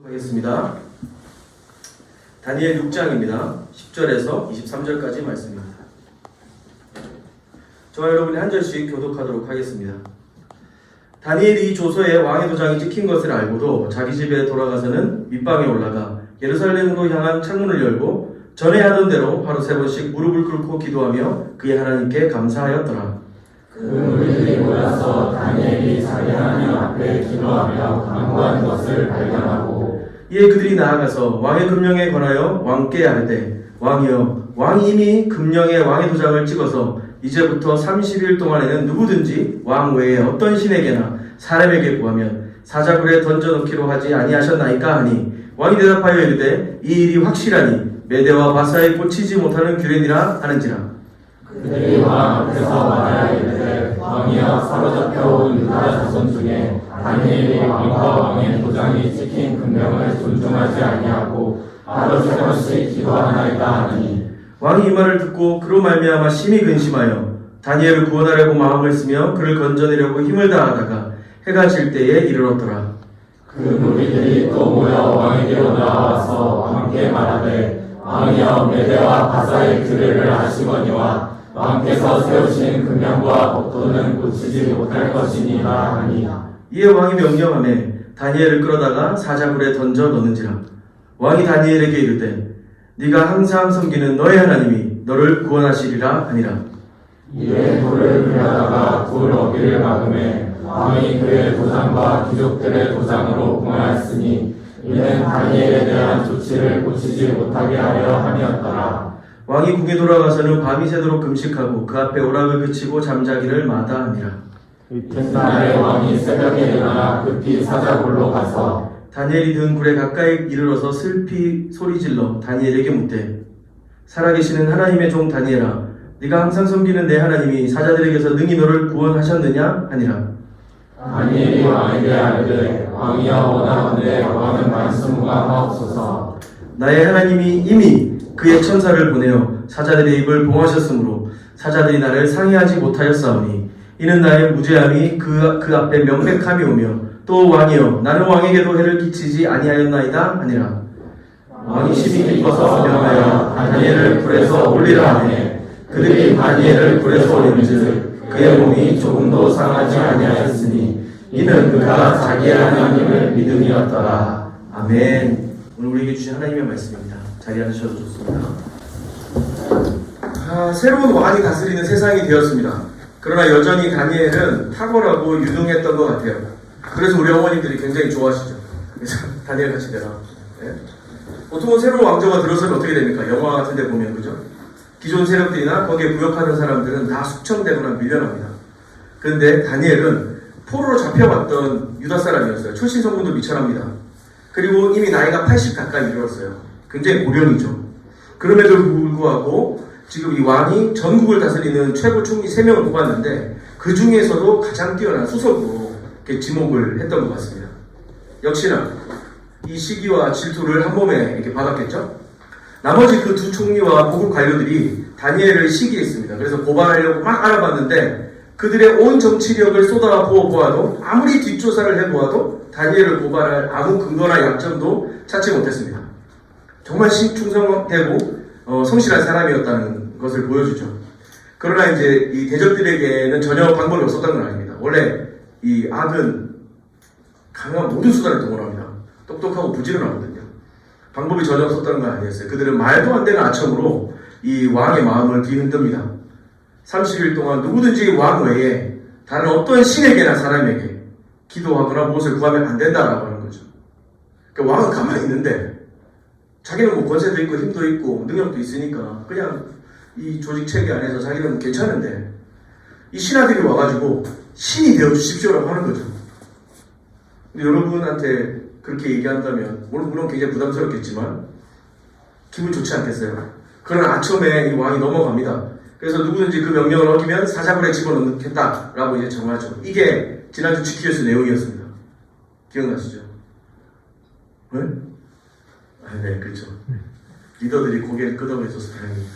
하겠습니다. 다니엘 6장입니다. 10절에서 23절까지 말씀입니다. 저와 여러분이 한 절씩 교독하도록 하겠습니다. 다니엘이 이 조서에 왕의 도장이 찍힌 것을 알고도 자기 집에 돌아가서는 밑방에 올라가 예루살렘으로 향한 창문을 열고 전에 하던 대로 하루 3번씩 무릎을 꿇고 기도하며 그의 하나님께 감사하였더라. 그 무리들이 모여서 다니엘이 자기 하나님 앞에 기도하며 간구한 것을 발견하고 이에 그들이 나아가서 왕의 금령에 관하여 왕께 아뢰되 왕이여, 왕이 이미 금령에 왕의 도장을 찍어서 이제부터 30일 동안에는 누구든지 왕 외에 어떤 신에게나 사람에게 구하면 사자굴에 던져넣기로 하지 아니하셨나이까 하니 왕이 대답하여 이르되 이 일이 확실하니 메대와 바사에 꽂히지 못하는 규례니라 하는지라. 그들이 왕 앞에서 말하여 이르되 왕이여, 사로잡혀 온 유다 자손 중에 다니엘이 왕과 왕의 도장이 찍힌 금령을 존중하지 아니하고 하루 3번씩 기도하나이다 하니 왕이 이 말을 듣고 그로 말미암아 심히 근심하여 다니엘을 구원하려고 마음을 쓰며 그를 건져내려고 힘을 다하다가 해가 질 때에 이르렀더라. 그 무리들이 또 모여 왕에게로 나와서 왕께 말하되 왕이여, 메대와 바사의 규례를 아시거니와 왕께서 세우신 금령과 법도는 고치지 못할 것이니라 하니 이에 왕이 명령하매 다니엘을 끌어다가 사자굴에 던져 넣는지라. 왕이 다니엘에게 이르되 네가 항상 섬기는 너의 하나님이 너를 구원하시리라 하니라. 이에 돌을 그려다가 돌 어귀를 막음에 왕이 그의 도장과 귀족들의 도장으로 공하였으니 이는 다니엘에 대한 조치를 고치지 못하게 하려 함이었더라. 왕이 궁에 돌아가서는 밤이 새도록 금식하고 그 앞에 오락을 그치고 잠자기를 마다하니라. 이튿날에 왕이 새벽에 일어나 급히 사자굴로 가서 다니엘이 든 굴에 가까이 이르러서 슬피 소리질러 다니엘에게 묻되 살아계시는 하나님의 종 다니엘아, 네가 항상 섬기는 내 하나님이 사자들에게서 능히 너를 구원하셨느냐 하니라. 다니엘이 왕에게 아뢰되 왕이여, 원하건대 왕은 말씀하옵소서. 나의 하나님이 이미 그의 천사를 보내어 사자들의 입을 봉하셨으므로 사자들이 나를 상해하지 못하였사오니 이는 나의 무죄함이 그 앞에 명백함이 오며 또 왕이여, 나는 왕에게도 해를 끼치지 아니하였나이다 하니라. 왕이 심히 기뻐서 명하여 다니엘을 불에서 올리라 하매 그들이 다니엘을 불에서 올린즉 그의 몸이 조금도 상하지 아니하였으니 이는 그가 자기의 하나님을 믿음이었더라. 아멘. 오늘 우리에게 주신 하나님의 말씀입니다. 자리 앉으셔도 좋습니다. 새로운 왕이 다스리는 세상이 되었습니다. 그러나 여전히 다니엘은 탁월하고 유능했던 것 같아요. 그래서 우리 어머님들이 굉장히 좋아하시죠. 그래서 다니엘 같이 되라. 네? 보통은 새로운 왕조가 들어서면 어떻게 됩니까? 영화 같은 데 보면, 그죠? 기존 세력들이나 거기에 부역하는 사람들은 다 숙청되거나 밀려납니다. 그런데 다니엘은 포로로 잡혀왔던 유다 사람이었어요. 출신 성분도 미천합니다. 그리고 이미 나이가 80 가까이 이르렀어요. 굉장히 고령이죠. 그럼에도 불구하고 지금 이 왕이 전국을 다스리는 최고 총리 3명을 뽑았는데 그 중에서도 가장 뛰어난 수석으로 이렇게 지목을 했던 것 같습니다. 역시나 이 시기와 질투를 한 몸에 이렇게 받았겠죠. 나머지 그 두 총리와 고급 관료들이 다니엘을 시기했습니다. 그래서 고발하려고 막 알아봤는데 그들의 온 정치력을 쏟아부어 보아도 아무리 뒷조사를 해보아도 다니엘을 고발할 아무 근거나 약점도 찾지 못했습니다. 정말 충성되고 성실한 사람이었다는 것을 보여주죠. 그러나 이제 이 대적들에게는 전혀 방법이 없었던 건 아닙니다. 원래 이 악은 강한 모든 수단을 동원합니다. 똑똑하고 부지런하거든요. 방법이 전혀 없었다는 건 아니었어요. 그들은 말도 안 되는 아첨으로 이 왕의 마음을 뒤흔듭니다. 30일 동안 누구든지 왕 외에 다른 어떤 신에게나 사람에게 기도하거나 무엇을 구하면 안 된다라고 하는 거죠. 그러니까 왕은 가만히 있는데 자기는 뭐 권세도 있고 힘도 있고 능력도 있으니까 그냥 이 조직 체계 안에서 자기는 괜찮은데 이 신하들이 와가지고 신이 되어 주십시오라고 하는 거죠. 근데 여러분한테 그렇게 얘기한다면 물론 굉장히 부담스럽겠지만 기분 좋지 않겠어요? 그러나 아첨에 이 왕이 넘어갑니다. 그래서 누구든지 그 명령을 어기면 사자굴에 집어넣겠다라고 이제 정하죠. 이게 지난주 지키어스 내용이었습니다. 기억나시죠? 네? 네, 그렇죠. 리더들이 고개를 끄덕여줘서 다행입니다.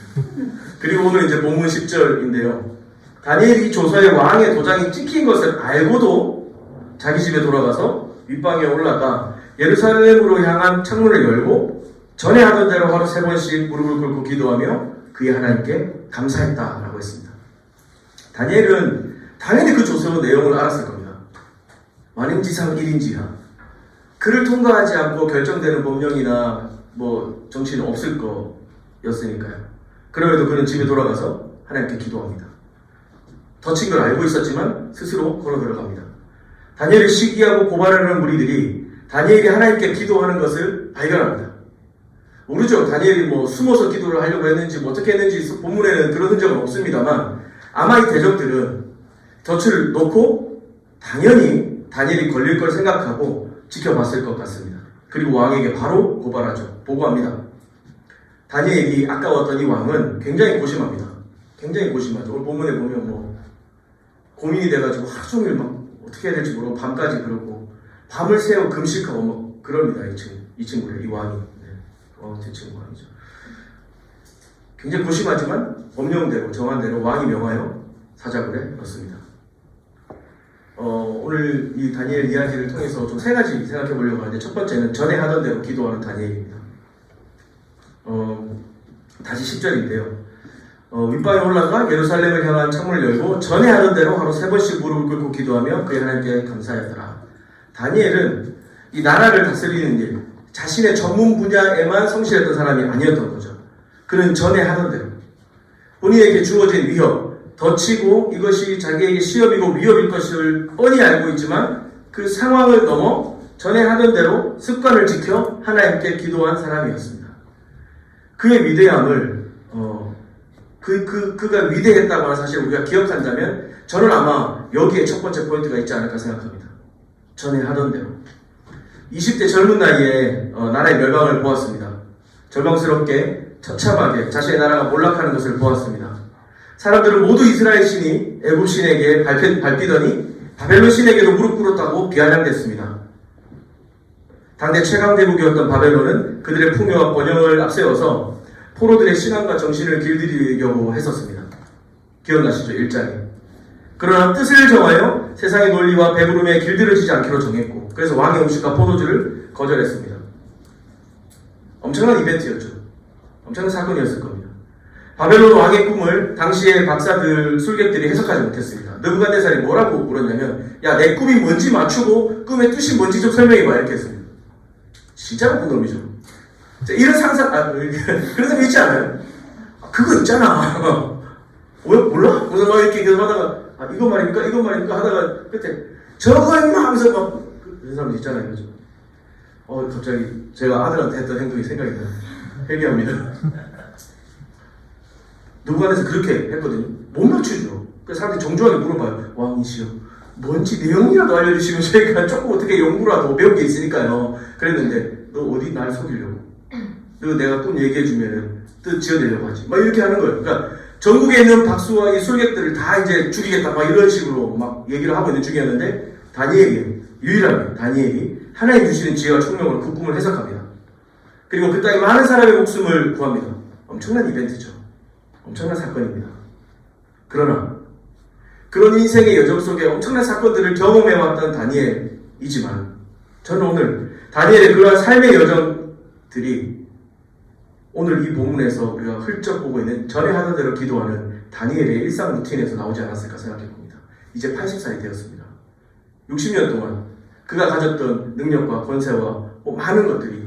그리고 오늘 이제 본문 10절인데요. 다니엘이 조서에 왕의 도장이 찍힌 것을 알고도 자기 집에 돌아가서 윗방에 올라가 예루살렘으로 향한 창문을 열고 전에 하던 대로 하루 3번씩 무릎을 꿇고 기도하며 그의 하나님께 감사했다라고 했습니다. 다니엘은 당연히 그 조서 내용을 알았을 겁니다. 만인지상 1인지하. 그를 통과하지 않고 결정되는 법령이나 정치는 없을 거였으니까요. 그럼에도 그는 집에 돌아가서 하나님께 기도합니다. 덧친 걸 알고 있었지만 스스로 걸어 들어갑니다. 다니엘을 시기하고 고발하는 무리들이 다니엘이 하나님께 기도하는 것을 발견합니다. 모르죠. 다니엘이 숨어서 기도를 하려고 했는지 어떻게 했는지 본문에는 그런 흔적은 없습니다만 아마 이 대적들은 덫을 놓고 당연히 다니엘이 걸릴 걸 생각하고 지켜봤을 것 같습니다. 그리고 왕에게 바로 고발하죠. 보고합니다. 다니엘이 아까웠던 이 왕은 굉장히 고심합니다. 굉장히 고심하죠. 오늘 본문에 보면 고민이 돼가지고 하루 종일 어떻게 해야 될지 모르고 밤까지 그러고 밤을 새워 금식하고 그럽니다. 이 친구를, 이 왕이. 제 친구 아니죠. 굉장히 고심하지만 법령대로 정한 대로 왕이 명하여 사자굴에 넣습니다. 오늘 이 다니엘 이야기를 통해서 좀 3가지 생각해 보려고 하는데 첫 번째는 전에 하던 대로 기도하는 다니엘입니다. 다시 10절인데요. 윗방에 올라가 예루살렘을 향한 창문을 열고 전에 하던 대로 하루 3번씩 무릎을 꿇고 기도하며 그의 하나님께 감사하였더라. 다니엘은 이 나라를 다스리는 일, 자신의 전문 분야에만 성실했던 사람이 아니었던 거죠. 그는 전에 하던 대로 본인에게 주어진 위협, 덧치고 이것이 자기에게 시험이고 위협일 것을 뻔히 알고 있지만 그 상황을 넘어 전에 하던 대로 습관을 지켜 하나님께 기도한 사람이었습니다. 그의 위대함을 그가 위대했다고 하는 사실을 우리가 기억한다면 저는 아마 여기에 첫 번째 포인트가 있지 않을까 생각합니다. 전에 하던 대로 20대 젊은 나이에 나라의 멸망을 보았습니다. 절망스럽게 처참하게 자신의 나라가 몰락하는 것을 보았습니다. 사람들은 모두 이스라엘 신이 애굽 신에게 밟히더니 바벨론 신에게도 무릎 꿇었다고 비아냥댔습니다. 당대 최강 대국이었던 바벨론은 그들의 풍요와 번영을 앞세워서 포로들의 신앙과 정신을 길들이려고 했었습니다. 기억나시죠? 1장에. 그러나 뜻을 정하여 세상의 논리와 배부름에 길들여지지 않기로 정했고 그래서 왕의 음식과 포도주를 거절했습니다. 엄청난 이벤트였죠. 엄청난 사건이었을 겁니다. 바벨론 왕의 꿈을 당시의 박사들, 술객들이 해석하지 못했습니다. 느부갓네살이 뭐라고 물었냐면 야, 내 꿈이 뭔지 맞추고 꿈의 뜻이 뭔지 좀 설명해봐 이렇게 했습니다. 진짜 나쁜 놈이죠. 이런 상상, 그런 사람 있지 않아요? 그거 있잖아. 몰라? 무슨 막 이렇게 계속 하다가 이거 말입니까? 하다가 끝에 저거 임마 하면서 그런 사람 있잖아요. 그죠? 갑자기 제가 아들한테 했던 행동이 생각이 나요. 회개합니다. 누구한테서 그렇게 했거든요. 못 맞추죠. 그래서 사람들이 정중하게 물어봐요. 왕이시여, 뭔지 내용이라도 알려주시면 저희가 조금 어떻게 연구라도 배운 게 있으니까요. 그랬는데 너 어디 날 속이려고? 너 내가 꿈 얘기해주면은 뜻 지어내려고 하지. 막 이렇게 하는 거예요. 그러니까 전국에 있는 박수와 이 술객들을 다 이제 죽이겠다. 막 이런 식으로 막 얘기를 하고 있는 중이었는데 유일하게 다니엘이 하나님 주시는 지혜와 총명으로 그 꿈을 해석합니다. 그리고 그 땅에 많은 사람의 목숨을 구합니다. 엄청난 이벤트죠. 엄청난 사건입니다. 그러나 그런 인생의 여정 속에 엄청난 사건들을 경험해왔던 다니엘이지만 저는 오늘 다니엘의 그러한 삶의 여정들이 오늘 이 본문에서 우리가 훌쩍 보고 있는 전에 하던 대로 기도하는 다니엘의 일상 루틴에서 나오지 않았을까 생각해 봅니다. 이제 80살이 되었습니다. 60년 동안 그가 가졌던 능력과 권세와 많은 것들이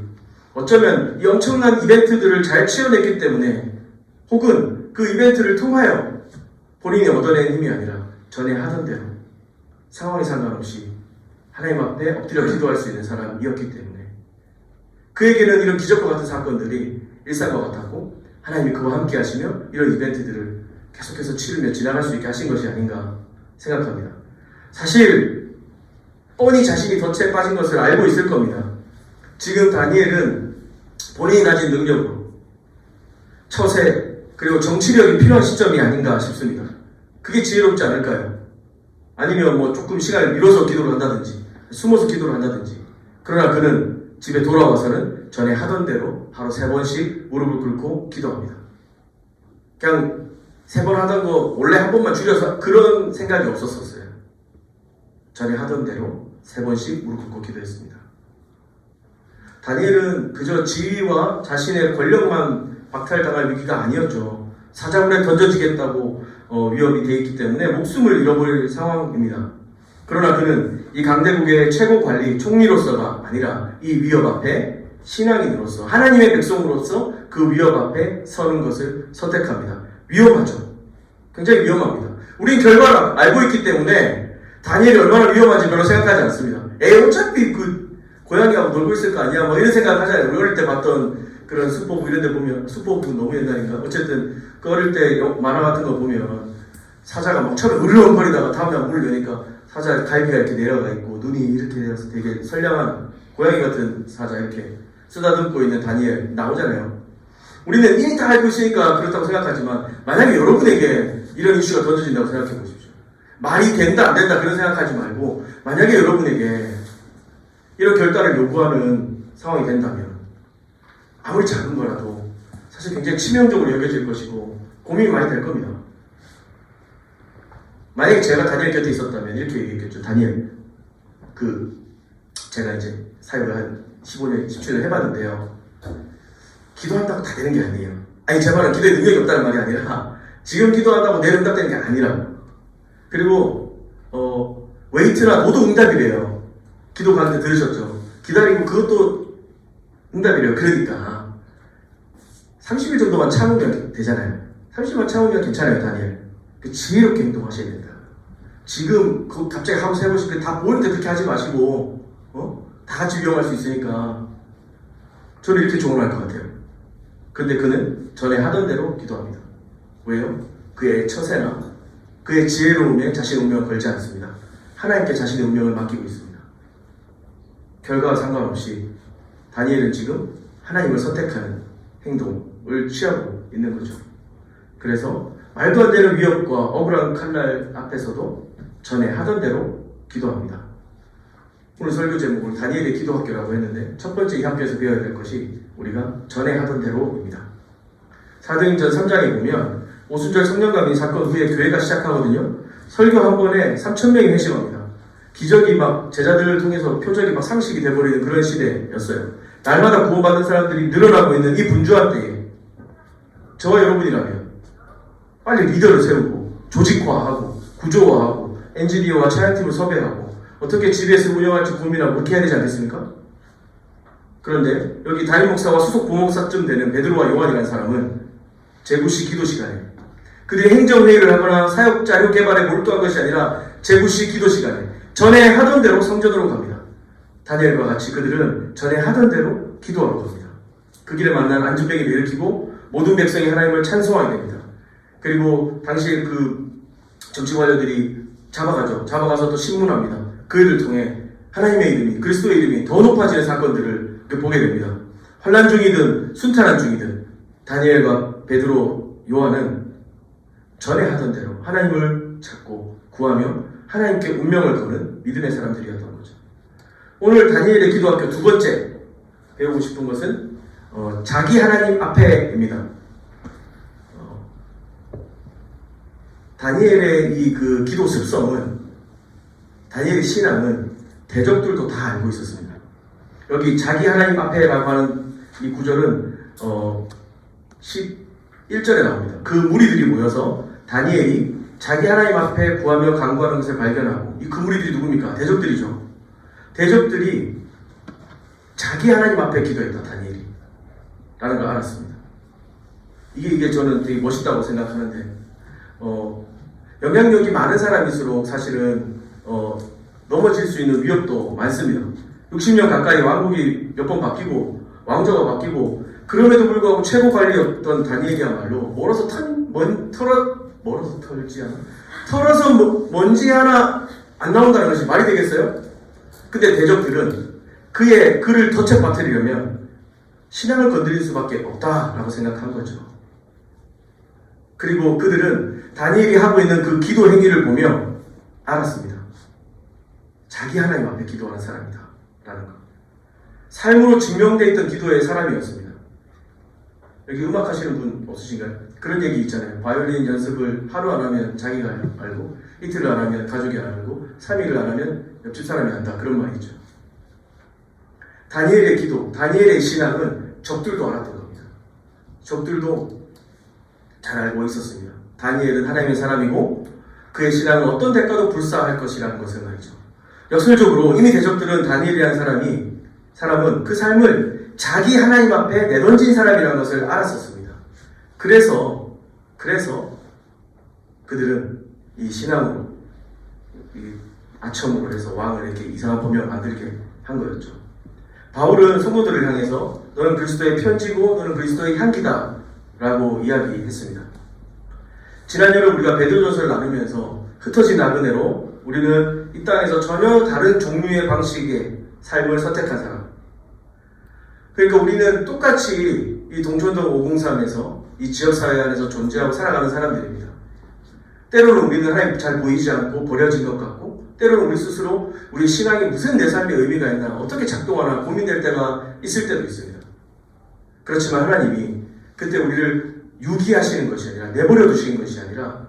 어쩌면 이 엄청난 이벤트들을 잘 치러냈기 때문에 혹은 그 이벤트를 통하여 본인이 얻어낸 힘이 아니라 전에 하던 대로 상황에 상관없이 하나님 앞에 엎드려 기도할 수 있는 사람이었기 때문에 그에게는 이런 기적과 같은 사건들이 일상과 같았고 하나님이 그와 함께 하시며 이런 이벤트들을 계속해서 치르며 지나갈 수 있게 하신 것이 아닌가 생각합니다. 사실 뻔히 자신이 덫에 빠진 것을 알고 있을 겁니다. 지금 다니엘은 본인이 가진 능력으로 처세 그리고 정치력이 필요한 시점이 아닌가 싶습니다. 그게 지혜롭지 않을까요? 아니면 조금 시간을 미뤄서 기도를 한다든지 숨어서 기도를 한다든지 그러나 그는 집에 돌아와서는 전에 하던 대로 하루 3번씩 무릎을 꿇고 기도합니다. 그냥 3번 하던 거 원래 한 번만 줄여서 그런 생각이 없었어요. 전에 하던 대로 3번씩 무릎 꿇고 기도했습니다. 다니엘은 그저 지위와 자신의 권력만 박탈당할 위기가 아니었죠. 사자굴에 던져지겠다고 위협이 돼 있기 때문에 목숨을 잃어버릴 상황입니다. 그러나 그는 이 강대국의 최고 관리 총리로서가 아니라 이 위협 앞에 신앙인으로서 하나님의 백성으로서 그 위협 앞에 서는 것을 선택합니다. 위험하죠. 굉장히 위험합니다. 우린 결과를 알고 있기 때문에 다니엘이 얼마나 위험한지 별로 생각하지 않습니다. 어차피 그 고양이하고 놀고 있을 거 아니야 뭐 이런 생각 하잖아요. 우리 어릴 때 봤던 그런 수포부 이런 데 보면 수포부 너무 옛날인가? 어쨌든 그 어릴 때 만화 같은 거 보면 사자가 막 처럼 으르렁거리다가 다음날 문을 여니까 사자 갈비가 이렇게 내려가 있고 눈이 이렇게 되어서 되게 선량한 고양이 같은 사자 이렇게 쓰다듬고 있는 다니엘 나오잖아요. 우리는 이미 다 알고 있으니까 그렇다고 생각하지만 만약에 여러분에게 이런 이슈가 던져진다고 생각해 보십시오. 말이 된다 안 된다 그런 생각하지 말고 만약에 여러분에게 이런 결단을 요구하는 상황이 된다면 아무리 작은 거라도 사실 굉장히 치명적으로 여겨질 것이고 고민이 많이 될 겁니다. 만약에 제가 다니엘 곁에 있었다면 이렇게 얘기했겠죠. 다니엘, 제가 이제 사역을 한 15년, 17년 해봤는데요. 기도한다고 다 되는 게 아니에요. 아니, 제 말은 기도에 능력이 없다는 말이 아니라 지금 기도한다고 내 응답되는 게 아니라 그리고 웨이트나 모두 응답이래요. 기도 가는데 들으셨죠? 기다리고 그것도 응답이래요. 그러니까 30일 정도만 참으면 되잖아요. 30일만 참으면 괜찮아요. 다니엘. 지혜롭게 행동하셔야 된다. 지금 갑자기 하고 세 번씩 다 보이는데 그렇게 하지 마시고 다 같이 위험할 수 있으니까 저는 이렇게 조언할 것 같아요. 근데 그는 전에 하던 대로 기도합니다. 왜요? 그의 처세나 그의 지혜로움에 자신의 운명을 걸지 않습니다. 하나님께 자신의 운명을 맡기고 있습니다. 결과와 상관없이 다니엘은 지금 하나님을 선택하는 행동을 취하고 있는 거죠. 그래서 말도 안 되는 위협과 억울한 칼날 앞에서도 전에 하던 대로 기도합니다. 오늘 설교 제목을 다니엘의 기도학교라고 했는데 첫 번째 이 학교에서 배워야 될 것이 우리가 전에 하던 대로입니다. 사도행전 3장에 보면 오순절 성령감이 사건 후에 교회가 시작하거든요. 설교 한 번에 3,000명이 회심합니다. 기적이 막 제자들을 통해서 표적이 막 상식이 돼버리는 그런 시대였어요. 날마다 구원받는 사람들이 늘어나고 있는 이 분주한 때에 저와 여러분이라면 빨리 리더를 세우고 조직화하고 구조화하고 엔지니어와 차량팀을 섭외하고 어떻게 GBS 운영할지 고민하고 그렇게 해야 되지 않겠습니까? 그런데 여기 담임 목사와 수석 부목사쯤 되는 베드로와 요한이라는 사람은 제구시 기도 시간에 그들이 행정회의를 하거나 사역 자료 개발에 몰두한 것이 아니라 제구시 기도 시간에 전에 하던 대로 성전으로 갑니다. 다니엘과 같이 그들은 전에 하던 대로 기도하러 갑니다. 그 길에 만난 안진뱅이를 일으키고 모든 백성이 하나님을 찬송하게 됩니다. 그리고 당시에 그 정치관료들이 잡아가죠. 잡아가서 또 신문합니다. 그들을 통해 하나님의 이름이 그리스도의 이름이 더 높아지는 사건들을 보게 됩니다. 환난 중이든 순탄한 중이든 다니엘과 베드로, 요한은 전에 하던 대로 하나님을 찾고 구하며 하나님께 운명을 거는 믿음의 사람들이었던 거죠. 오늘 다니엘의 기도학교 두 번째 배우고 싶은 것은 자기 하나님 앞에입니다. 다니엘의 이 그 기도 습성은 다니엘의 신앙은 대적들도 다 알고 있었습니다. 여기 자기 하나님 앞에라고 하는 이 구절은 11절에 나옵니다. 그 무리들이 모여서 다니엘이 자기 하나님 앞에 구하며 간구하는 것을 발견하고 이 그 무리들이 누굽니까? 대적들이죠. 대적들이 자기 하나님 앞에 기도했다. 다니엘이 라는 걸 알았습니다. 이게 저는 되게 멋있다고 생각하는데 영향력이 많은 사람일수록 사실은 넘어질 수 있는 위협도 많습니다. 60년 가까이 왕국이 몇 번 바뀌고 왕조가 바뀌고 그럼에도 불구하고 최고 관리였던 다니엘이야말로 털어서 먼지 하나 안 나온다는 것이 말이 되겠어요? 근데 대적들은 그의 글을 덫에 빠뜨리려면 신앙을 건드릴 수밖에 없다라고 생각한 거죠. 그리고 그들은 다니엘이 하고 있는 그 기도 행위를 보며 알았습니다. 자기 하나님 앞에 기도하는 사람이다 라는 것. 삶으로 증명되어 있던 기도의 사람이었습니다. 여기 음악 하시는 분 없으신가요? 그런 얘기 있잖아요. 바이올린 연습을 하루 안 하면 자기가 알고 이틀을 안 하면 가족이 안 알고 3일을 안 하면 옆집 사람이 안다. 그런 말이 있죠. 다니엘의 기도, 다니엘의 신앙은 적들도 알았던 겁니다. 적들도 잘 알고 있었습니다. 다니엘은 하나님의 사람이고 그의 신앙은 어떤 대가도 불사할 것이라는 것을 말이죠. 역설적으로 이미 대적들은 다니엘이라는 사람은 그 삶을 자기 하나님 앞에 내던진 사람이라는 것을 알았었습니다. 그래서 그들은 이 신앙으로 이 아첨으로 해서 왕을 이렇게 이상한 법령을 만들게 한 거였죠. 바울은 성도들을 향해서 너는 그리스도의 편지고 너는 그리스도의 향기다 라고 이야기했습니다. 지난 여름 우리가 베드로전서를 나누면서 흩어진 나그네로 우리는 이 땅에서 전혀 다른 종류의 방식의 삶을 선택한 사람. 그러니까 우리는 똑같이 이 동천동 503에서 이 지역사회 안에서 존재하고 살아가는 사람들입니다. 때로는 우리는 하나님 잘 보이지 않고 버려진 것 같고, 때로는 우리 스스로 우리 신앙이 무슨 내 삶에 의미가 있나, 어떻게 작동하나 고민될 때가 있을 때도 있습니다. 그렇지만 하나님이 그때 우리를 유기하시는 것이 아니라, 내버려 두시는 것이 아니라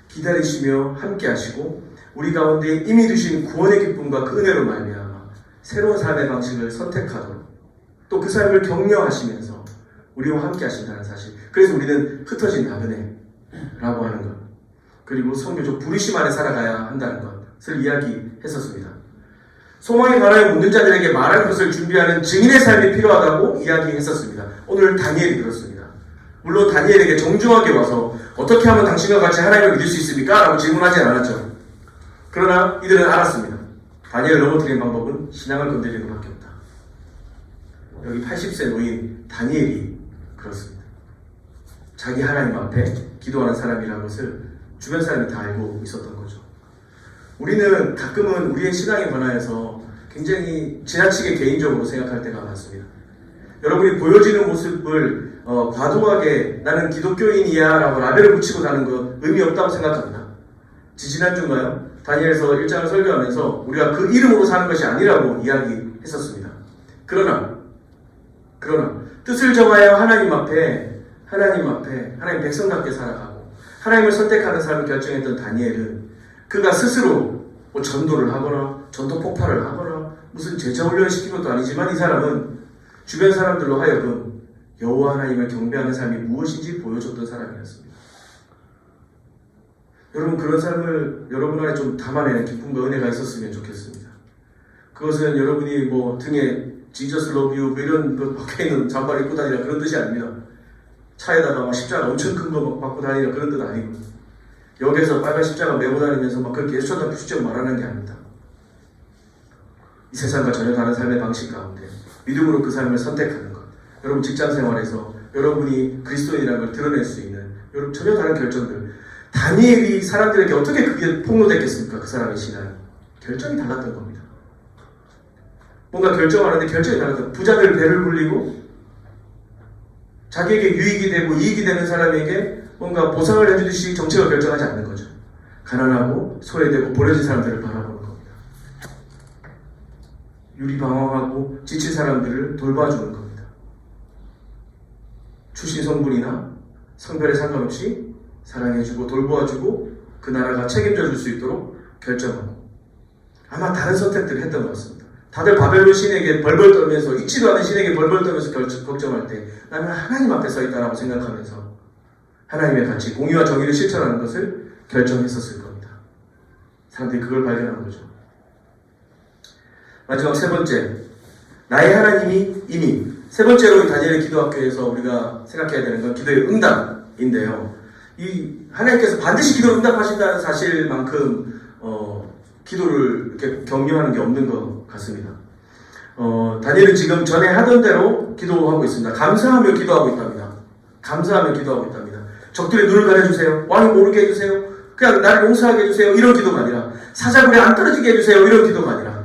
기다리시며 함께 하시고 우리 가운데 이미 두신 구원의 기쁨과 그 은혜로 말미암아 새로운 삶의 방식을 선택하도록 또 그 삶을 격려하시면서 우리와 함께 하신다는 사실. 그래서 우리는 흩어진 나그네라고 하는 것, 그리고 선교적 부르심 안에 살아가야 한다는 것을 이야기했었습니다. 소망의 바람에 묻는 자들에게 말할 것을 준비하는 증인의 삶이 필요하다고 이야기했었습니다. 오늘 다니엘이 그렇습니다. 물론 다니엘에게 정중하게 와서 어떻게 하면 당신과 같이 하나님을 믿을 수 있습니까? 라고 질문하지 않았죠. 그러나 이들은 알았습니다. 다니엘을 넘어뜨리는 방법은 신앙을 건드리는 것밖에 없다. 여기 80세 노인 다니엘이 그렇습니다. 자기 하나님 앞에 기도하는 사람이라는 것을 주변 사람이 다 알고 있었던 거죠. 우리는 가끔은 우리의 신앙에 관하여서 굉장히 지나치게 개인적으로 생각할 때가 많습니다. 여러분이 보여지는 모습을 과도하게 나는 기독교인이야 라고 라벨을 붙이고 사는 것 의미 없다고 생각합니다. 지지난주인가요? 다니엘서 1장을 설교하면서 우리가 그 이름으로 사는 것이 아니라고 이야기했었습니다. 그러나 뜻을 정하여 하나님 앞에 하나님 백성답게 살아가고 하나님을 선택하는 삶을 결정했던 다니엘은 그가 스스로 뭐 전도를 하거나 전도 폭발을 하거나 무슨 제자 훈련을 시킨 것도 아니지만 이 사람은 주변 사람들로 하여금 여호와 하나님을 경배하는 삶이 무엇인지 보여줬던 사람이었습니다. 여러분, 그런 삶을 여러분 안에 좀 담아내는 기쁨과 은혜가 있었으면 좋겠습니다. 그것은 여러분이 뭐 등에 Jesus love you 이런 거 박혀있는 잠바를 입고 다니라 그런 뜻이 아닙니다. 차에다가 막 십자가 엄청 큰 거 받고 다니라 그런 뜻 아니고, 여기에서 빨간 십자가 메고 다니면서 막 그렇게 예수처럼 푸시처럼 말하는 게 아닙니다. 이 세상과 전혀 다른 삶의 방식 가운데 믿음으로 그 삶을 선택하는 것. 여러분 직장 생활에서 여러분이 그리스도인이라는 걸 드러낼 수 있는 여러분 전혀 다른 결정들. 다니엘이 사람들에게 어떻게 그게 폭로됐겠습니까? 그 사람의 신앙. 결정이 달랐던 겁니다. 뭔가 결정하는데 결정이 달랐던, 부자들 배를 불리고 자기에게 유익이 되고 이익이 되는 사람에게 뭔가 보상을 해주듯이 정책을 결정하지 않는 거죠. 가난하고 소외되고 버려진 사람들을 바라보는 겁니다. 유리방황하고 지친 사람들을 돌봐주는 겁니다. 출신 성분이나 성별에 상관없이 사랑해주고 돌보아주고 그 나라가 책임져 줄 수 있도록 결정하고, 아마 다른 선택들을 했던 것 같습니다. 다들 바벨론 신에게 벌벌 떨면서, 있지도 않은 신에게 벌벌 떨면서 걱정할 때 나는 하나님 앞에 서 있다라고 생각하면서 하나님의 가치, 공의와 정의를 실천하는 것을 결정했었을 겁니다. 사람들이 그걸 발견한 거죠. 마지막 세 번째, 나의 하나님이 이미. 세 번째로 다니엘의 기도학교에서 우리가 생각해야 되는 건 기도의 응답인데요. 이 하나님께서 반드시 기도를 응답하신다는 사실만큼 기도를 이렇게 격려하는 게 없는 것 같습니다. 다니엘은 지금 전에 하던 대로 기도하고 있습니다. 감사하며 기도하고 있답니다. 감사하며 기도하고 있답니다. 적들의 눈을 가려주세요. 왕이 모르게 해주세요. 그냥 나를 용서하게 해주세요. 이런 기도가 아니라, 사자굴에 안 떨어지게 해주세요. 이런 기도가 아니라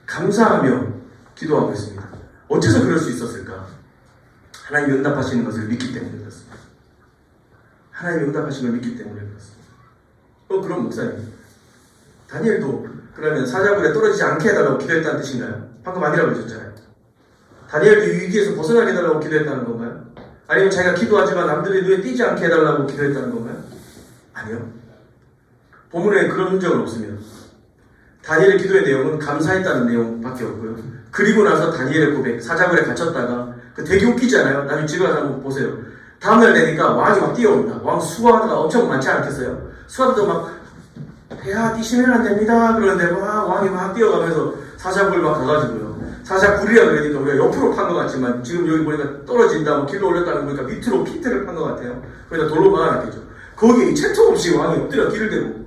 감사하며 기도하고 있습니다. 어째서 그럴 수 있었을까? 하나님이 응답하시는 것을 믿기 때문에 그렇습니다. 하나님이 응답하시는 걸 믿기 때문에 그렇습니다. 그럼 목사님, 다니엘도 그러면 사자굴에 떨어지지 않게 해달라고 기도했다는 뜻인가요? 방금 아니라고 그러셨잖아요. 다니엘도 위기에서 벗어나게 해달라고 기도했다는 건가요? 아니면 자기가 기도하지만 남들의 눈에 띄지 않게 해달라고 기도했다는 건가요? 아니요. 본문에 그런 흔적은 없습니다. 다니엘의 기도의 내용은 감사했다는 내용밖에 없고요. 그리고 나서 다니엘의 고백, 사자굴에 갇혔다가 그 되게 웃기지 않아요? 나중에 집에 가서 한번 보세요. 다음날 되니까 왕이 막 뛰어옵니다. 왕 수하가 엄청 많지 않겠어요? 수하도 막 야 뛰시면 안 됩니다 그러는데 막 왕이 막 뛰어가면서 사자굴 막 가가지고요. 사자굴이라 그러니까 우리가 옆으로 판 것 같지만 지금 여기 보니까 떨어진다 뭐 길로 올렸다는 거니까 밑으로 피트를 판 것 같아요. 그러니까 돌로 막아놨겠죠. 거기에 채통 없이 왕이 엎드려 길을 대고.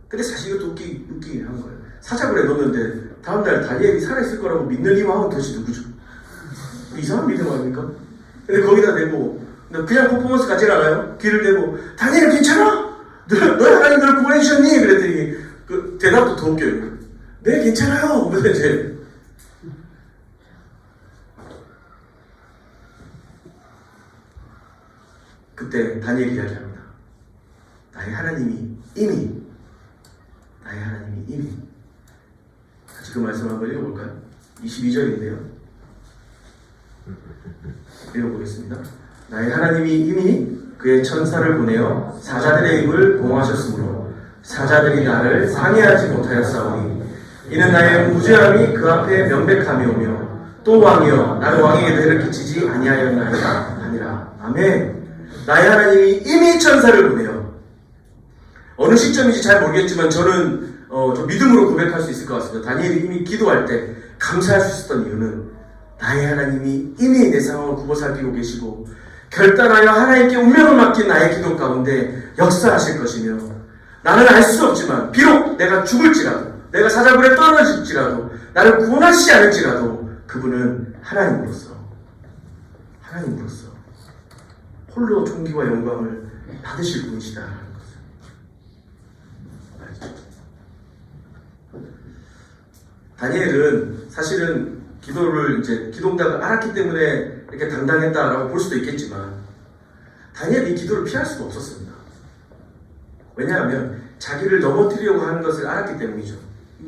근데 사실 이것도 웃기긴 한 거예요. 사자굴에 넣었는데 다음날 다니엘이 살아있을 거라고 믿는 이 왕은 도대체 누구죠? 이상한 믿음 아닙니까? 근데 거기다 대고 그냥 퍼포먼스 같진 않아요? 길을 대고 다니엘 괜찮아? 너희 하나님 너를 구원해주셨니? 그랬더니 그 대답도 더 웃겨요. 네 괜찮아요. 그래서 이제 그때 다니엘이 이야기합니다. 나의 하나님이 이미 같이 그 말씀 한번 읽어볼까요? 22절인데요. 읽어보겠습니다. 나의 하나님이 이미 그의 천사를 보내어 사자들의 입을 봉하셨으므로 사자들이 나를 상해하지 못하였사오니 이는 나의 무죄함이 그 앞에 명백함이오며 또 왕이여 나를 왕에게 배를 끼치지 아니하였나이다 하니라. 아멘. 나의 하나님이 이미 천사를 보내어 어느 시점인지 잘 모르겠지만 저는 좀 믿음으로 고백할 수 있을 것 같습니다. 다니엘이 이미 기도할 때 감사할 수 있었던 이유는 나의 하나님이 이미 내 상황을 굽어 살피고 계시고 결단하여 하나님께 운명을 맡긴 나의 기도 가운데 역사하실 것이며 나는 알 수 없지만 비록 내가 죽을지라도 내가 사자굴에 떨어질지라도 나를 구원하시지 않을지라도 그분은 하나님으로서 홀로 존귀와 영광을 받으실 분이시다라는 것을 알죠. 다니엘은 사실은 기도를 이제 기도응답을 알았기 때문에 이렇게 당당했다라고 볼 수도 있겠지만 다니엘이 이 기도를 피할 수가 없었습니다. 왜냐하면 자기를 넘어뜨리려고 하는 것을 알았기 때문이죠.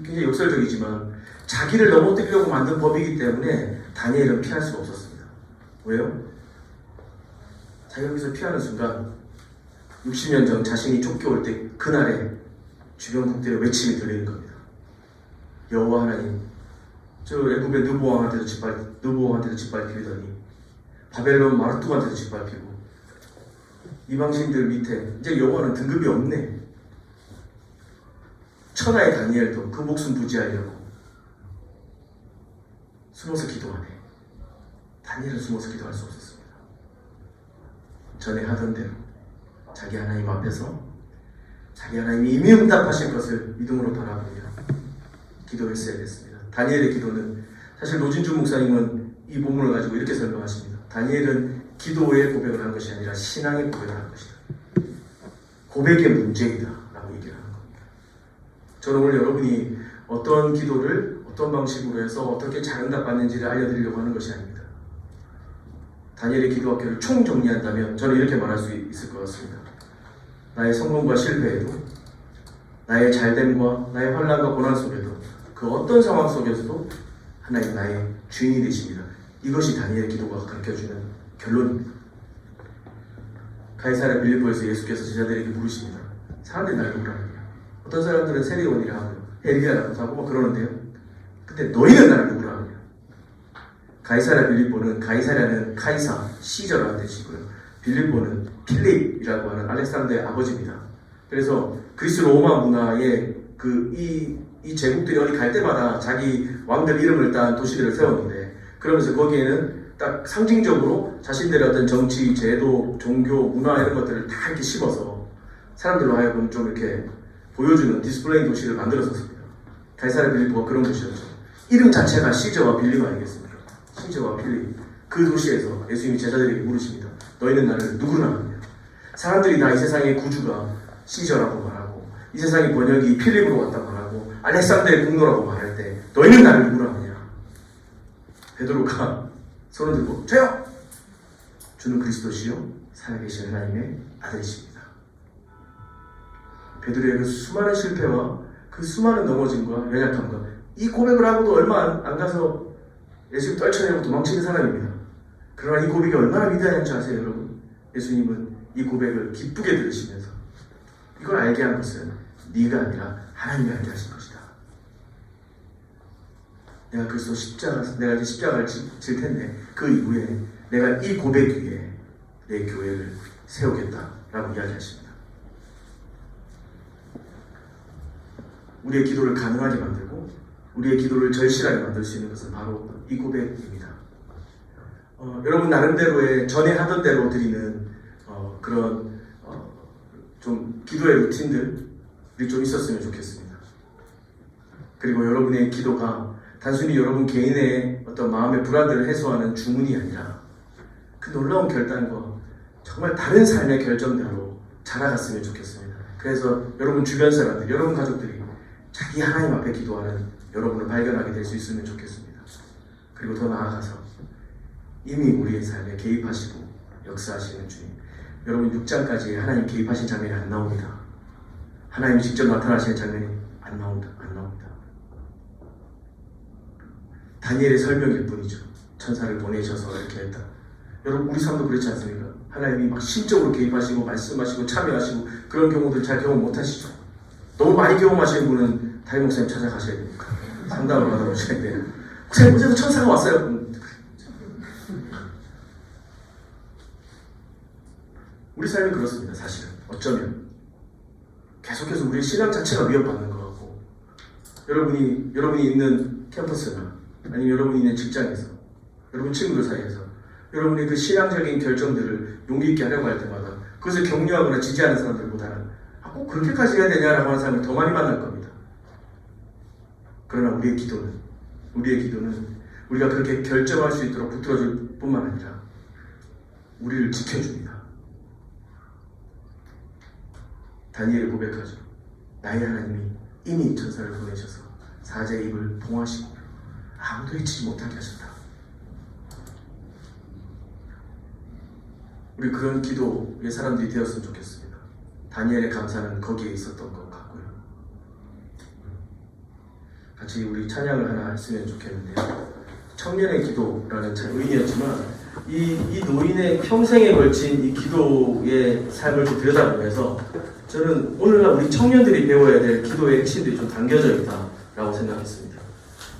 굉장히 역설적이지만 자기를 넘어뜨리려고 만든 법이기 때문에 다니엘은 피할 수가 없었습니다. 왜요? 자기가 여기서 피하는 순간 60년 전 자신이 쫓겨올 때 그날에 주변국들의 외침이 들리는 겁니다. 여호와 하나님, 저 애굽의 느보왕한테도 짓밟히더니 바벨론 마르뚝한테도 짓밟히고 이방신들 밑에 이제 여호와는 등급이 없네. 천하의 다니엘도 그 목숨 부지하려고 숨어서 기도하네. 다니엘은 숨어서 기도할 수 없었습니다. 전에 하던 대로 자기 하나님 앞에서 자기 하나님이 이미 응답하실 것을 믿음으로 바라보며 기도했어야 됐습니다. 다니엘의 기도는 사실 노진주 목사님은 이 본문을 가지고 이렇게 설명하십니다. 다니엘은 기도의 고백을 한 것이 아니라 신앙의 고백을 한 것이다. 고백의 문제이다 라고 얘기를 하는 겁니다. 저는 오늘 여러분이 어떤 기도를 어떤 방식으로 해서 어떻게 잘 응답받는지를 알려드리려고 하는 것이 아닙니다. 다니엘의 기도 학교를 총정리한다면 저는 이렇게 말할 수 있을 것 같습니다. 나의 성공과 실패에도 나의 잘됨과 나의 환난과 고난 속에도 그 어떤 상황 속에서도 하나님 나의 주인이 되십니다. 이것이 다니엘의 기도가 가르쳐주는 결론입니다. 가이사랴 빌립보에서 예수께서 제자들에게 물으십니다. 사람들이 날 누구라느냐? 어떤 사람들은 세리온이라 하고요, 엘리야라고 하고 막 그러는데요. 근데 너희는 나를 누구라 하느냐? 가이사랴 빌립보는 가이사랴는 카이사, 시저라는 뜻이고요. 빌립보는 필립이라고 하는 알렉산더의 아버지입니다. 그래서 그리스 로마 문화의 이 제국들이 어디 갈 때마다 자기 왕들 이름을 딴 도시들을 세웠는데 그러면서 거기에는 딱 상징적으로 자신들의 어떤 정치, 제도, 종교, 문화 이런 것들을 다 이렇게 씹어서 사람들로 하여금 좀 이렇게 보여주는 디스플레이 도시를 만들었었습니다. 가이사랴 빌립보가 그런 도시였죠. 이름 자체가 시저와 빌립 아니겠습니까? 시저와 필립. 그 도시에서 예수님이 제자들에게 물으십니다. 너희는 나를 누구라 하느냐? 사람들이 다 이 세상의 구주가 시저라고 말하고 이 세상의 번역이 필립으로 왔다고 말하고 알렉산더의 공로라고 말할 때 너희는 나를 누구라 하느냐? 베드로가 손을 들고 저요! 주는 그리스도시요 살아계신 하나님의 아들이십니다. 베드로의 그 수많은 실패와 그 수많은 넘어짐과 연약함과 이 고백을 하고도 얼마 안 가서 예수님 떨쳐내고 도망치는 사람입니다. 그러나 이 고백이 얼마나 위대한 줄 아세요, 여러분? 예수님은 이 고백을 기쁘게 들으시면서 이걸 알게 한 것은 네가 아니라 하나님이 알게 하신 것이다. 내가 그리스도 내가 이제 십자가를 질 텐데 그 이후에 내가 이 고백 위에 내 교회를 세우겠다라고 이야기하십니다. 우리의 기도를 가능하게 만들고 우리의 기도를 절실하게 만들 수 있는 것은 바로 이 고백입니다. 여러분 나름대로의 전에 하던 대로 드리는 그런 좀 기도의 루틴들이 좀 있었으면 좋겠습니다. 그리고 여러분의 기도가 단순히 여러분 개인의 어떤 마음의 불안들을 해소하는 주문이 아니라 그 놀라운 결단과 정말 다른 삶의 결정대로 자라갔으면 좋겠습니다. 그래서 여러분 주변 사람들, 여러분 가족들이 자기 하나님 앞에 기도하는 여러분을 발견하게 될 수 있으면 좋겠습니다. 그리고 더 나아가서 이미 우리의 삶에 개입하시고 역사하시는 주님, 여러분 6장까지 하나님 개입하신 장면이 안 나옵니다. 하나님이 직접 나타나시는 장면이 안 나옵니다. 다니엘의 설명일 뿐이죠. 천사를 보내셔서 이렇게 했다. 여러분 우리 삶도 그렇지 않습니까? 하나님이 막 신적으로 개입하시고 말씀하시고 참여하시고 그런 경우들 잘 경험 못하시죠? 너무 많이 경험하시는 분은 다임 목사님 찾아가셔야 됩니까? 상담을 받아보셔야 돼요. 목사님 어제도 천사가 왔어요. 우리 삶이 그렇습니다. 사실은 어쩌면 계속해서 우리의 신앙 자체가 위협받는 것 같고 여러분이 있는 캠퍼스나 아니면 여러분이 있는 직장에서 여러분 친구들 사이에서 여러분의 그 신앙적인 결정들을 용기 있게 하려고 할 때마다 그것을 격려하거나 지지하는 사람들보다는 꼭 그렇게까지 해야 되냐라고 하는 사람을 더 많이 만날 겁니다. 그러나 우리의 기도는 우리가 그렇게 결정할 수 있도록 붙들어줄 뿐만 아니라 우리를 지켜줍니다. 다니엘이 고백하죠. 나의 하나님이 이미 천사를 보내셔서 사자의 입을 봉하시고 아무도 해치지 못하게 하셨다. 우리 그런 기도의 사람들이 되었으면 좋겠습니다. 다니엘의 감사는 거기에 있었던 것 같고요. 같이 우리 찬양을 하나 했으면 좋겠는데요. 청년의 기도라는 참 의미였지만 이 노인의 평생에 걸친 이 기도의 삶을 좀 들여다보면서 저는 오늘날 우리 청년들이 배워야 될 기도의 핵심들이 좀 담겨져 있다라고 생각했습니다.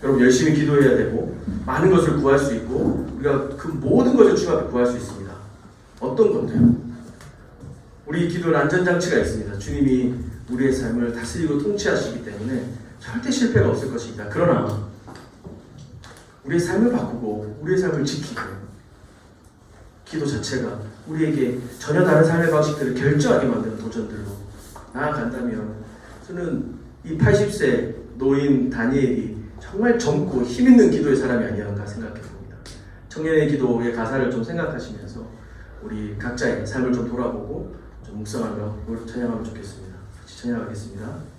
여러분 열심히 기도해야 되고 많은 것을 구할 수 있고 우리가 그 모든 것을 주 앞에 구할 수 있습니다. 어떤 건데요? 우리 기도는 안전장치가 있습니다. 주님이 우리의 삶을 다스리고 통치하시기 때문에 절대 실패가 없을 것입니다. 그러나 우리의 삶을 바꾸고 우리의 삶을 지키고 기도 자체가 우리에게 전혀 다른 삶의 방식들을 결정하게 만드는 도전들로 나아간다면 저는 이 80세 노인 다니엘이 정말 젊고 힘있는 기도의 사람이 아니었는가 생각해 봅니다. 청년의 기도의 가사를 좀 생각하시면서 우리 각자의 삶을 좀 돌아보고 좀 묵상하며 찬양하면 좋겠습니다. 같이 찬양하겠습니다.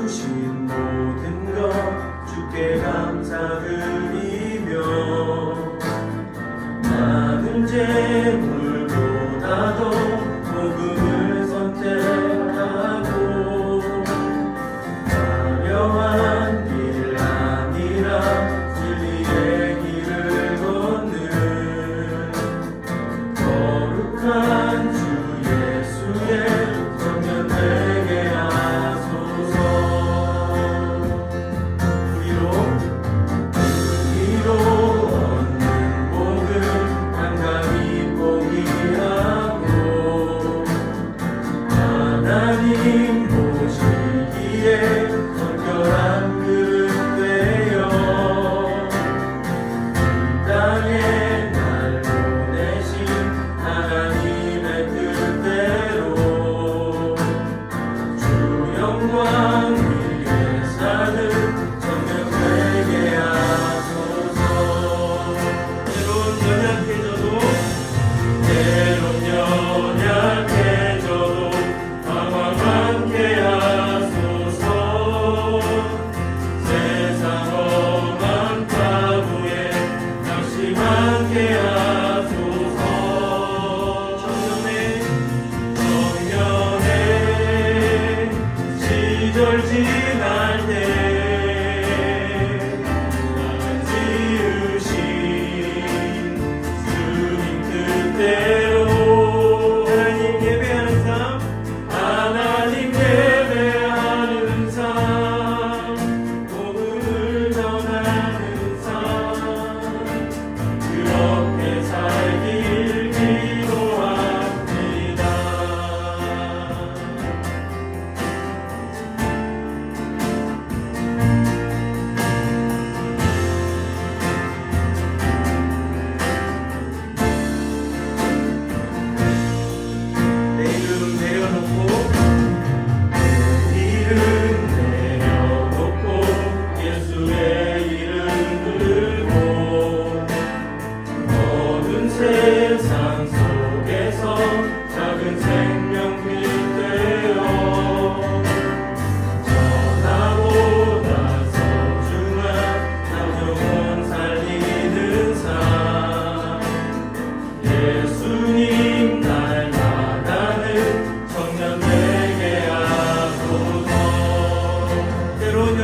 주신 모든 것 주께 감사드리며 많은 재물보다도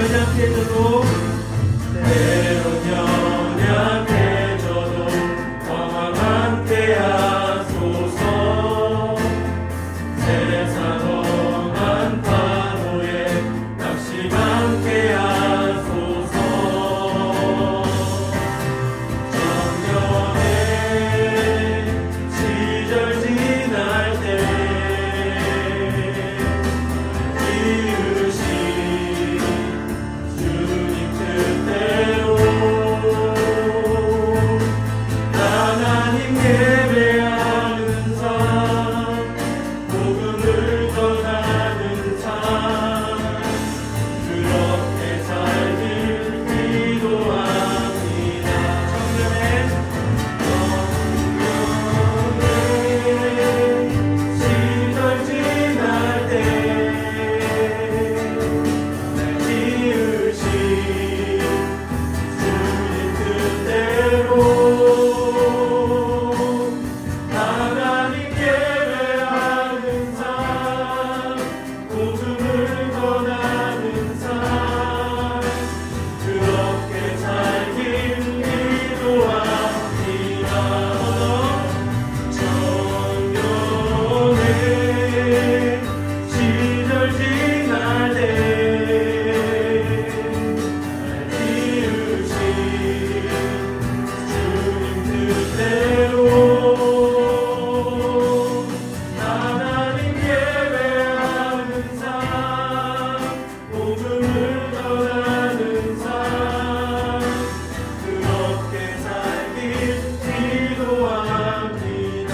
연약해져도 때론 연약해져도 왕왕 함께 하소서. 세상 험한 파도에 낚시 함께 하소서. 정년의 시절 지날 때 지으신 주님 뜻대로 하나님 예배하는 삶, 복음을 전하는 삶, 그렇게 살길 기도합니다. 정년의 시절 지날 때 지으신 주님 뜻대로 하나님 예배하는 삶, 복음을 전하는 삶, 그렇게 살길 기도합니다. 정년의 시절 지날 때 지으신 주님 뜻대로 하나님 예배하는 삶, 복음을 전하는 삶, 그렇게 살길 기도합니다.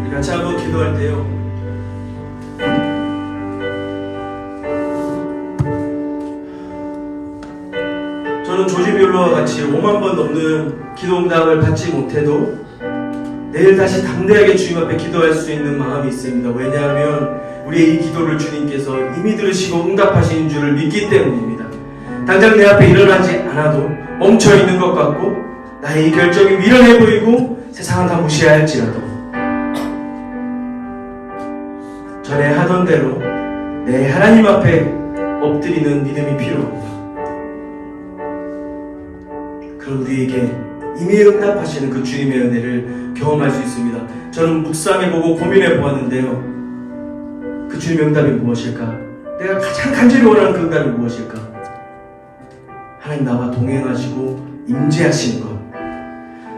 우리 같이 한번 기도할 때요, 저는 조지비올로와 같이 5만 번 넘는 기도 응답을 받지 못해도 내일 다시 담대하게 주님 앞에 기도할 수 있는 마음이 있습니다. 왜냐하면 우리의 이 기도를 주님께서 이미 들으시고 응답하시는 줄을 믿기 때문입니다. 당장 내 앞에 일어나지 않아도 멈춰있는 것 같고 나의 이 결정이 미련해 보이고 세상은 다 무시할지라도 전에 하던 대로 내 하나님 앞에 엎드리는 믿음이 필요합니다. 그럼 우리에게 이미 응답하시는 그 주님의 은혜를 경험할 수 있습니다. 저는 묵상해보고 고민해보았는데요, 그 주님의 응답이 무엇일까? 내가 가장 간절히 원하는 그 응답이 무엇일까? 하나님 나와 동행하시고 임재하시는 것,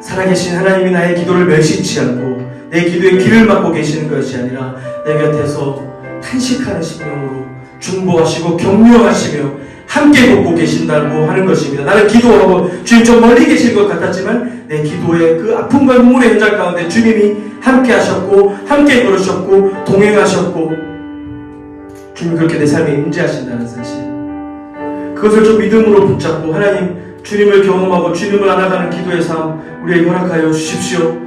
살아계신 하나님이 나의 기도를 멸시치 않고 내 기도에 귀를 막고 계시는 것이 아니라 내 곁에서 탄식하는 심령으로 중보하시고 격려하시며 함께 돕고 계신다고 하는 것입니다. 나는 기도하고 주님 좀 멀리 계실 것 같았지만 내 기도의 그 아픔과 눈물의 현장 가운데 주님이 함께 하셨고 함께 걸으셨고 동행하셨고 주님 그렇게 내 삶에 임재하신다는 사실, 그것을 좀 믿음으로 붙잡고 하나님 주님을 경험하고 주님을 알아가는 기도의 삶 우리에게 허락하여 주십시오.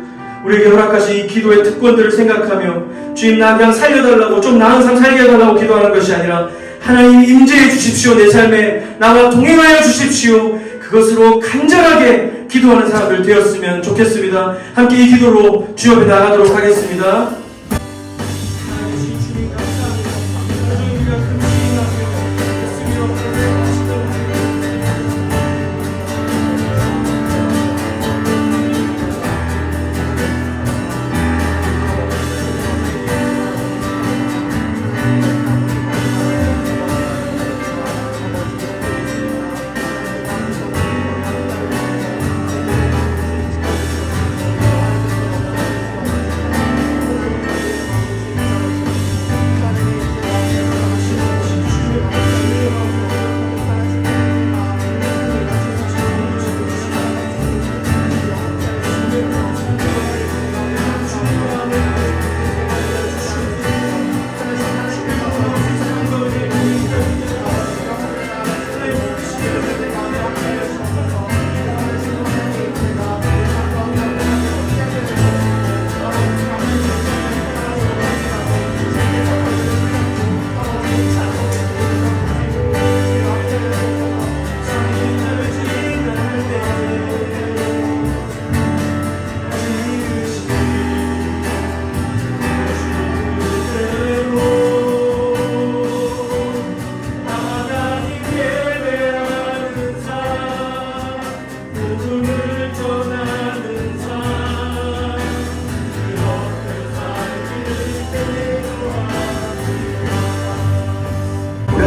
우리에게 허락하신 이 기도의 특권들을 생각하며 주님 나 그냥 살려달라고 좀 나은 삶 살게 해달라고 기도하는 것이 아니라 하나님 임재해 주십시오. 내 삶에 나와 동행하여 주십시오. 그것으로 간절하게 기도하는 사람들 되었으면 좋겠습니다. 함께 이 기도로 주 옆에 나가도록 하겠습니다.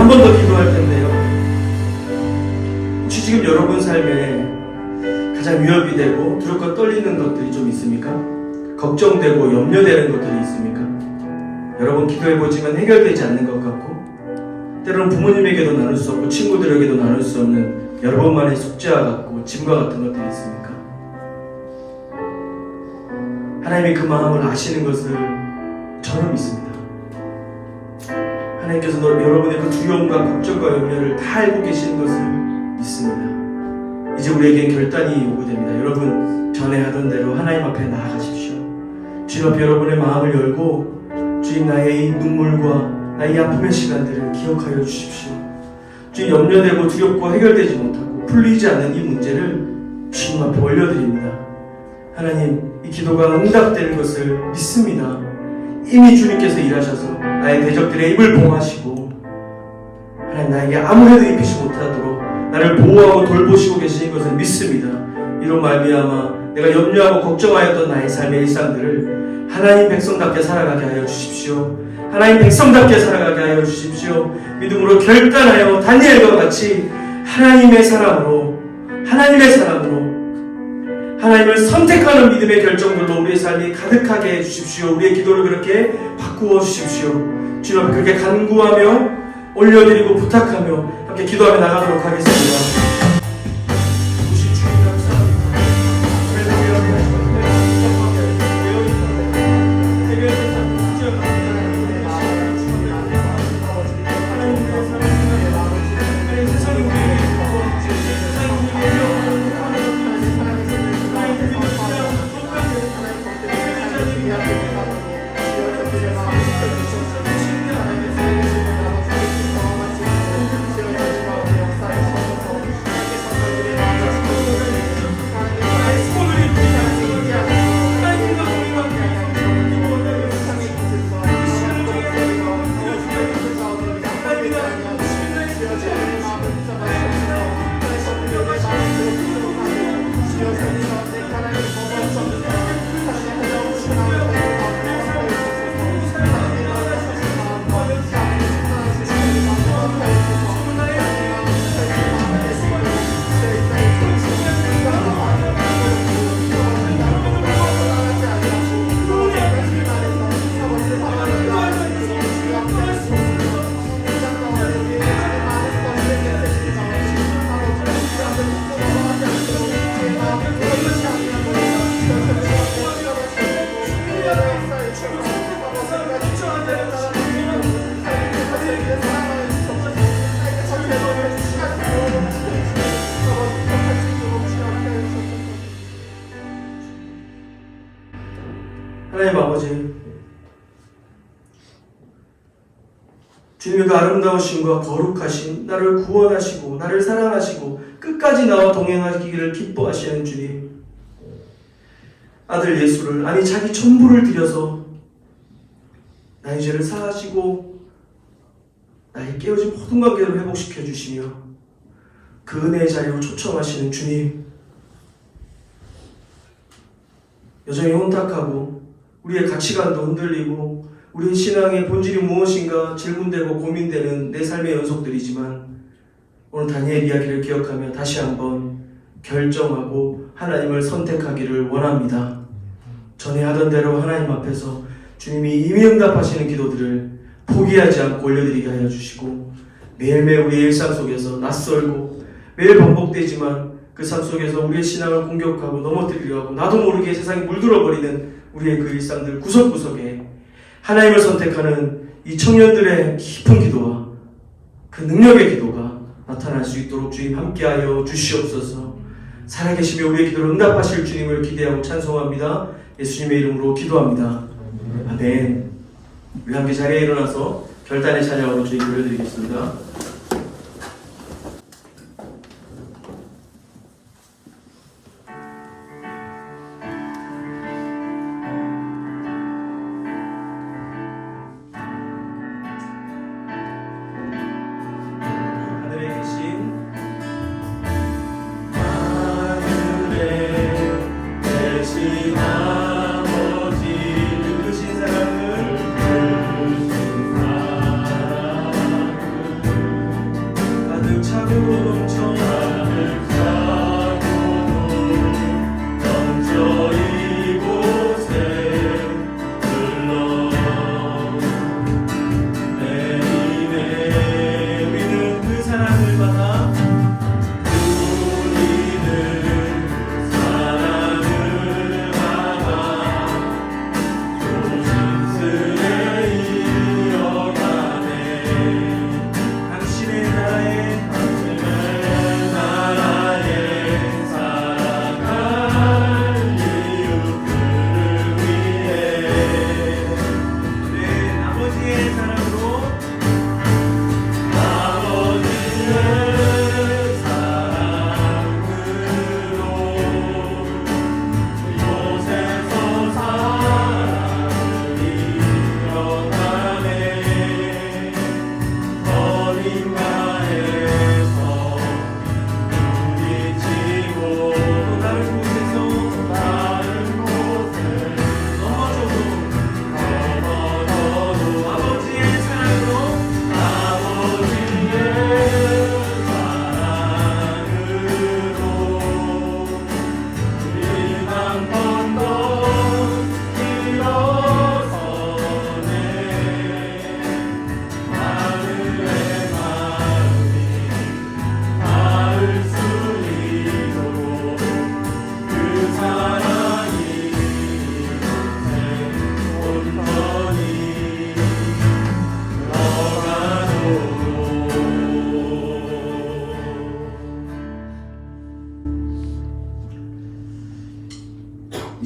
한 번 더 기도할 텐데요. 혹시 지금 여러분 삶에 가장 위협이 되고 두렵고 떨리는 것들이 좀 있습니까? 걱정되고 염려되는 것들이 있습니까? 여러분 기도해보지만 해결되지 않는 것 같고, 때로는 부모님에게도 나눌 수 없고 친구들에게도 나눌 수 없는 여러분만의 숙제와 같고 짐과 같은 것들이 있습니까? 하나님이 그 마음을 아시는 것을 저는 믿습니다. 하나님께서 여러분의 그 두려움과 걱정과 염려를 다 알고 계시는 것을 믿습니다. 이제 우리에게 결단이 요구됩니다. 여러분 전에 하던 대로 하나님 앞에 나아가십시오. 주님 앞에 여러분의 마음을 열고, 주님 나의 이 눈물과 나의 아픔의 시간들을 기억하여 주십시오. 주님 염려되고 두렵고 해결되지 못하고 풀리지 않는 이 문제를 주님 앞에 올려드립니다. 하나님, 이 기도가 응답되는 것을 믿습니다. 이미 주님께서 일하셔서 나의 대적들의 입을 봉하시고, 하나님 나에게 아무 해도 입히지 못하도록 나를 보호하고 돌보시고 계신 것을 믿습니다. 이로 말미암아 내가 염려하고 걱정하였던 나의 삶의 일상들을 하나님 백성답게 살아가게 하여 주십시오. 하나님 백성답게 살아가게 하여 주십시오. 믿음으로 결단하여 다니엘과 같이 하나님의 사람으로 하나님을 선택하는 믿음의 결정들로 우리의 삶이 가득하게 해주십시오. 우리의 기도를 그렇게 바꾸어 주십시오. 주님 앞에 그렇게 간구하며 올려드리고 부탁하며 함께 기도하며 나가도록 하겠습니다. 하나님 아버지, 주님의 그 아름다우심과 거룩하신 나를 구원하시고 나를 사랑하시고 끝까지 나와 동행하기를 기뻐하시는 주님, 아들 예수를, 아니 자기 전부를 들여서 나의 죄를 사하시고 나의 깨어진 모든 관계를 회복시켜 주시며 그 은혜의 자리로 초청하시는 주님, 여전히 혼탁하고 우리의 가치관도 흔들리고 우리의 신앙의 본질이 무엇인가 질문되고 고민되는 내 삶의 연속들이지만, 오늘 다니엘 이야기를 기억하며 다시 한번 결정하고 하나님을 선택하기를 원합니다. 전에 하던 대로 하나님 앞에서 주님이 이미 응답하시는 기도들을 포기하지 않고 올려드리게 하여 주시고, 매일매일 우리의 일상 속에서 낯설고 매일 반복되지만 그 삶 속에서 우리의 신앙을 공격하고 넘어뜨리려 하고 나도 모르게 세상에 물들어버리는 우리의 그 일상들 구석구석에 하나님을 선택하는 이 청년들의 깊은 기도와 그 능력의 기도가 나타날 수 있도록 주님 함께하여 주시옵소서. 살아계시며 우리의 기도를 응답하실 주님을 기대하고 찬송합니다. 예수님의 이름으로 기도합니다. 아멘. 우리 함께 자리에 일어나서 결단의 찬양으로 주님 올려드리겠습니다.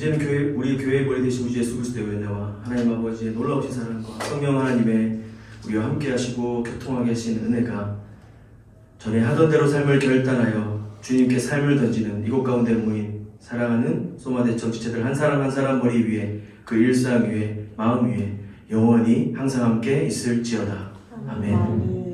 이제는 우리 교회의 머리 되신 우리 예수 그리스도의 은혜와 하나님 아버지의 놀라우신 사랑과 성령 하나님의 우리와 함께 하시고 교통하게 하시는 은혜가 전에 하던 대로 삶을 결단하여 주님께 삶을 던지는 이곳 가운데 모인 사랑하는 소마대청 지체들 한 사람 한 사람 머리 위에 그 일상 위에 마음 위에 영원히 항상 함께 있을지어다. 아멘.